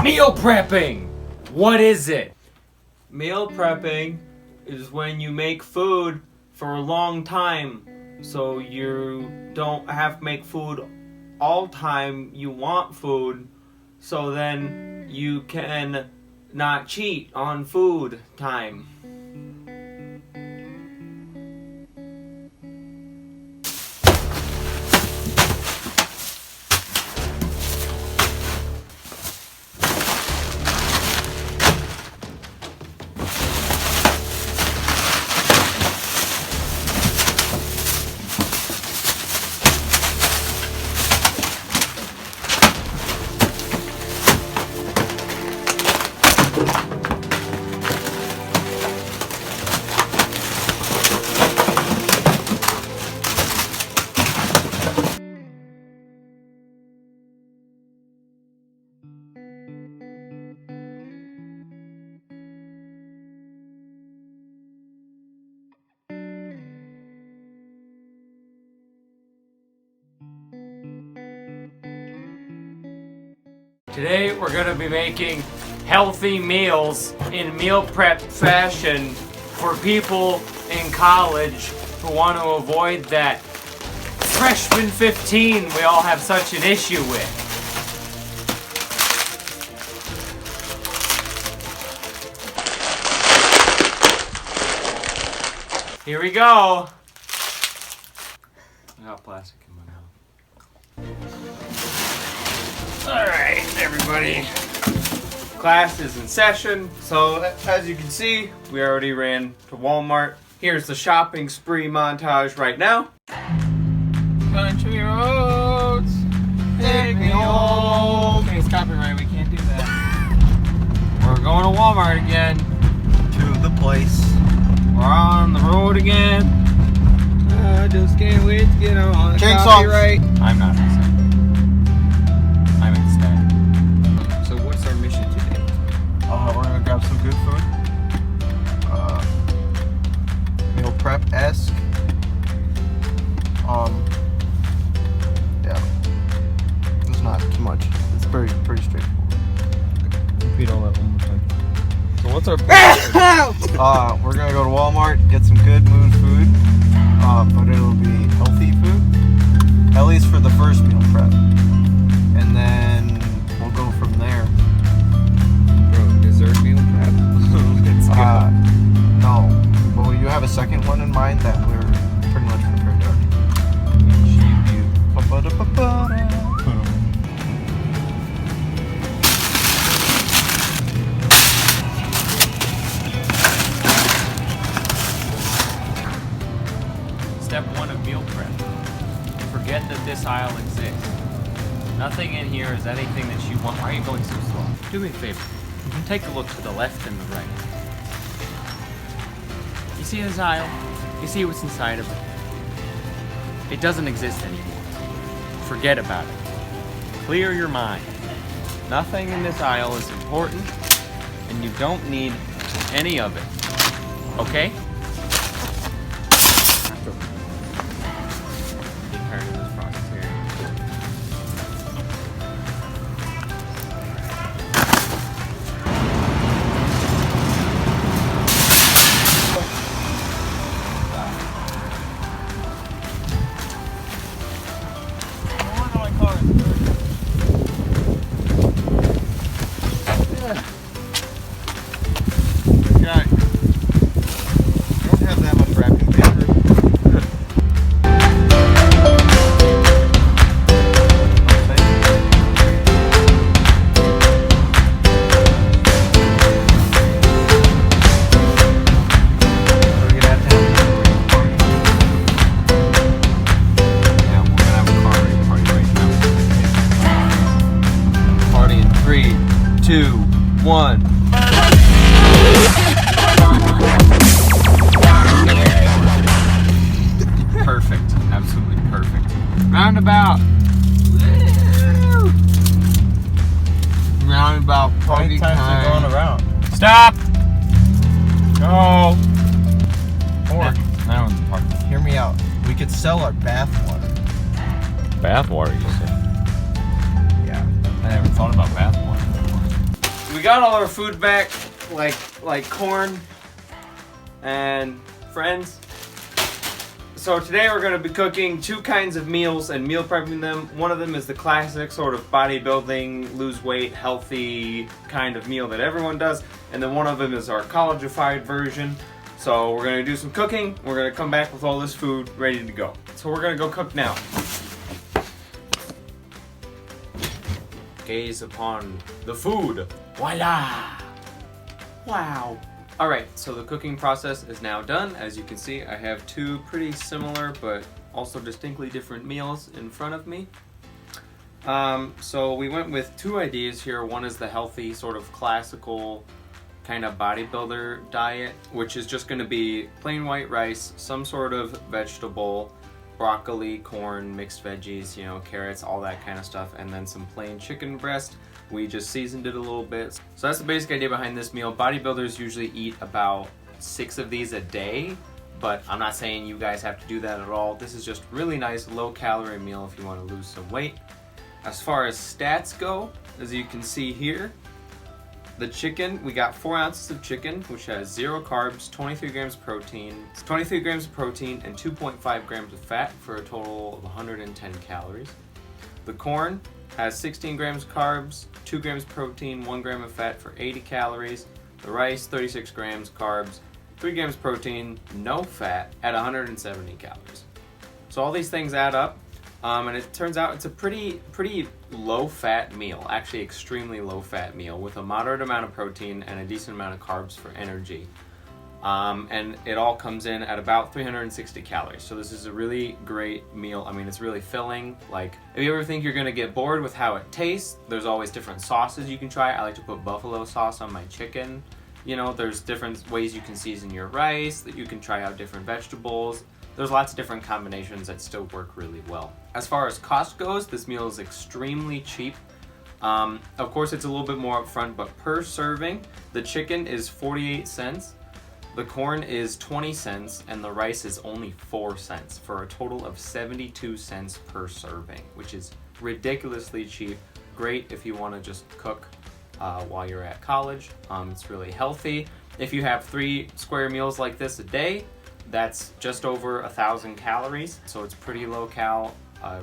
Meal prepping! What is it? Meal prepping is when you make food for a long time, so you don't have to make food all time you want food, so then you can not cheat on food time. Today we're going to be making healthy meals in meal prep fashion for people in college who want to avoid that freshman 15 we all have such an issue with. Here we go. I got plastic in my mouth. Alright, everybody. Class is in session. So, as you can see, we already ran to Walmart. Here's the shopping spree montage right now. Country roads, take me home. Okay, it's copyright, we can't do that. We're going to Walmart again. To the place. We're on the road again. I just can't wait to get on the Chainsaw. copyright. I'm not excited. I'm ecstatic. So what's our mission today? We're gonna grab some good food. Meal prep-esque. Yeah. It's not too much. It's pretty straightforward. Repeat all that one more time. So what's our We're gonna go to Walmart, get some good mood food. But it'll be healthy food. At least for the first meal prep. And then we'll go from there. Bro, dessert meal prep? Let's go. No. But you have a second one in mind that we're pretty much prepared to already. Step 1 of meal prep. Forget that this aisle exists. Nothing in here is anything that you want. Why are you going so slow? Do me a favor. Take a look to the left and the right. You see this aisle? You see what's inside of it? It doesn't exist anymore. Forget about it. Clear your mind. Nothing in this aisle is important, and you don't need any of it. Okay? Perfect. Absolutely perfect. Roundabout. Roundabout party time. Going around. Stop! Go. Or That one's the part. hear me out. We could sell our bath water. Bath water, you said? Yeah. I never thought about bath water before. got all our food back, like corn and friends. So today we're going to be cooking two kinds of meals and meal prepping them. One of them is the classic sort of bodybuilding, lose weight, healthy kind of meal that everyone does. And then one of them is our college-ified version. So we're going to do some cooking. We're going to come back with all this food ready to go. So we're going to go cook now. Gaze upon the food. Voila! Wow. Alright, so the cooking process is now done. As you can see, I have two pretty similar but also distinctly different meals in front of me. So we went with two ideas here. One is the healthy, sort of classical kind of bodybuilder diet, which is just going to be plain white rice, some sort of vegetable, broccoli, corn, mixed veggies, you know, carrots, all that kind of stuff, and then some plain chicken breast. We just seasoned it a little bit. So that's the basic idea behind this meal. Bodybuilders usually eat about 6 of these a day, but I'm not saying you guys have to do that at all. This is just really nice, low-calorie meal if you want to lose some weight. As far as stats go, as you can see here, the chicken, we got 4 ounces of chicken, which has 0 carbs, 23 grams of protein, and 2.5 grams of fat for a total of 110 calories. The corn has 16 grams of carbs, 2 grams of protein, 1 gram of fat for 80 calories. The rice, 36 grams carbs, 3 grams of protein, no fat at 170 calories. So all these things add up, and it turns out it's a pretty low-fat meal, actually extremely low-fat meal with a moderate amount of protein and a decent amount of carbs for energy. And it all comes in at about 360 calories. So this is a really great meal. I mean, it's really filling. Like, if you ever think you're gonna get bored with how it tastes, there's always different sauces you can try. I like to put buffalo sauce on my chicken. You know, there's different ways you can season your rice, that you can try out different vegetables. There's lots of different combinations that still work really well. As far as cost goes, this meal is extremely cheap. Of course, it's a little bit more upfront, but per serving, the chicken is 48 cents. The corn is 20 cents and the rice is only 4 cents for a total of 72 cents per serving, which is ridiculously cheap. Great if you want to just cook while you're at college. It's really healthy. If you have 3 square meals like this a day, that's just over 1,000 calories, so it's pretty low cal.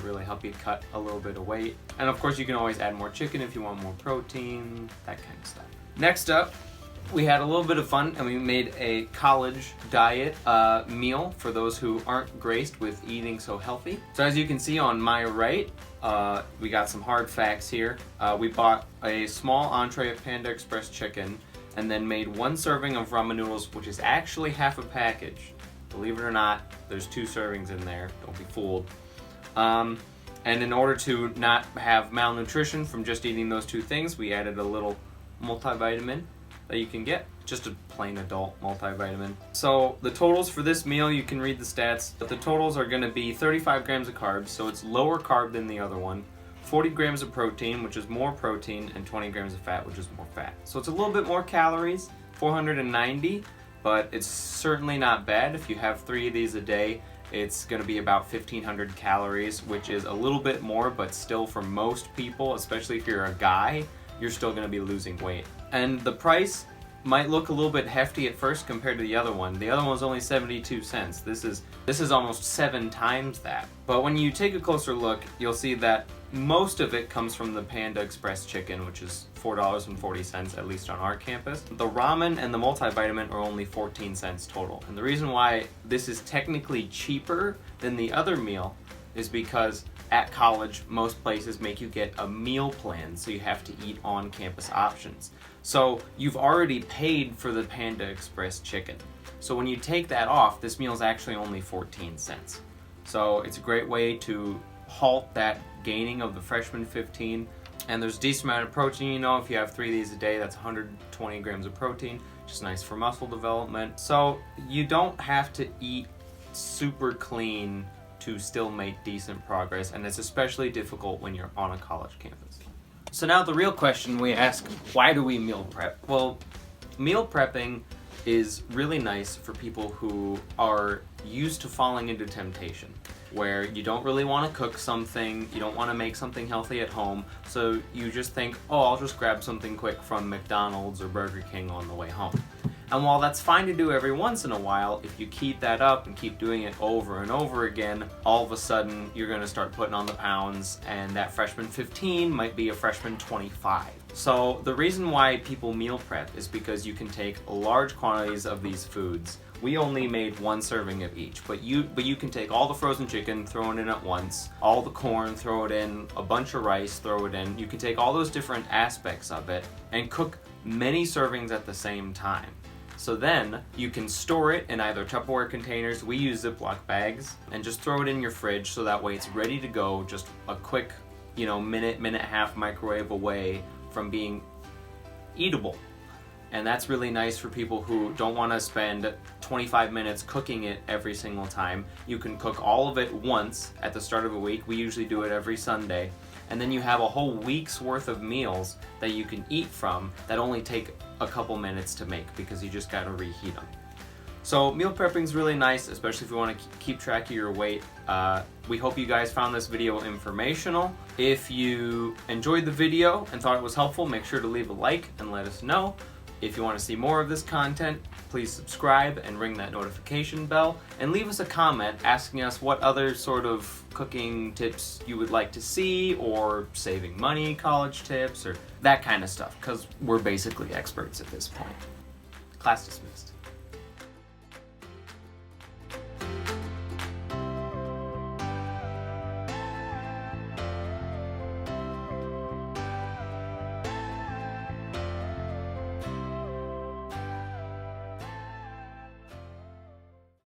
Really help you cut a little bit of weight. And of course you can always add more chicken if you want more protein, that kind of stuff. Next up, we had a little bit of fun and we made a college diet meal for those who aren't graced with eating so healthy. So as you can see on my right, we got some hard facts here. We bought a small entree of Panda Express chicken and then made 1 serving of ramen noodles, which is actually half a package. Believe it or not, there's 2 servings in there, don't be fooled. And in order to not have malnutrition from just eating those 2 things, we added a little multivitamin that you can get, just a plain adult multivitamin. So the totals for this meal, you can read the stats, but the totals are going to be 35 grams of carbs, so it's lower carb than the other one, 40 grams of protein, which is more protein, and 20 grams of fat, which is more fat. So it's a little bit more calories, 490, but it's certainly not bad. If you have 3 of these a day, it's going to be about 1,500 calories, which is a little bit more, but still for most people, especially if you're a guy, you're still going to be losing weight. And the price might look a little bit hefty at first compared to the other one. The other one was only 72 cents. This is almost 7 times that. But when you take a closer look, you'll see that most of it comes from the Panda Express chicken, which is $4.40, at least on our campus. The ramen and the multivitamin are only 14 cents total. And the reason why this is technically cheaper than the other meal is because at college, most places make you get a meal plan, so you have to eat on-campus options. So you've already paid for the Panda Express chicken. So when you take that off, this meal is actually only 14 cents. So it's a great way to halt that gaining of the freshman 15. And there's a decent amount of protein. You know, if you have 3 of these a day, that's 120 grams of protein, which is nice for muscle development. So you don't have to eat super clean to still make decent progress, and it's especially difficult when you're on a college campus. So now the real question we ask, why do we meal prep? Well, meal prepping is really nice for people who are used to falling into temptation. where you don't really want to cook something, you don't want to make something healthy at home, so you just think, oh, I'll just grab something quick from McDonald's or Burger King on the way home. And while that's fine to do every once in a while, if you keep that up and keep doing it over and over again, all of a sudden you're going to start putting on the pounds, and that freshman 15 might be a freshman 25. So the reason why people meal prep is because you can take large quantities of these foods. We only made 1 serving of each, but you can take all the frozen chicken, throw it in at once, all the corn, throw it in, a bunch of rice, throw it in. You can take all those different aspects of it and cook many servings at the same time. So then you can store it in either Tupperware containers, we use Ziploc bags, and just throw it in your fridge so that way it's ready to go, just a quick, minute and a half microwave away from being eatable. And that's really nice for people who don't want to spend 25 minutes cooking it every single time. You can cook all of it once at the start of a week. We usually do it every Sunday. And then you have a whole week's worth of meals that you can eat from that only take a couple minutes to make because you just got to reheat them. So meal prepping is really nice, especially if you want to keep track of your weight. We hope you guys found this video informational. If you enjoyed the video and thought it was helpful, make sure to leave a like and let us know. If you want to see more of this content, please subscribe and ring that notification bell, and leave us a comment asking us what other sort of cooking tips you would like to see, or saving money college tips, or that kind of stuff, because we're basically experts at this point. Class dismissed.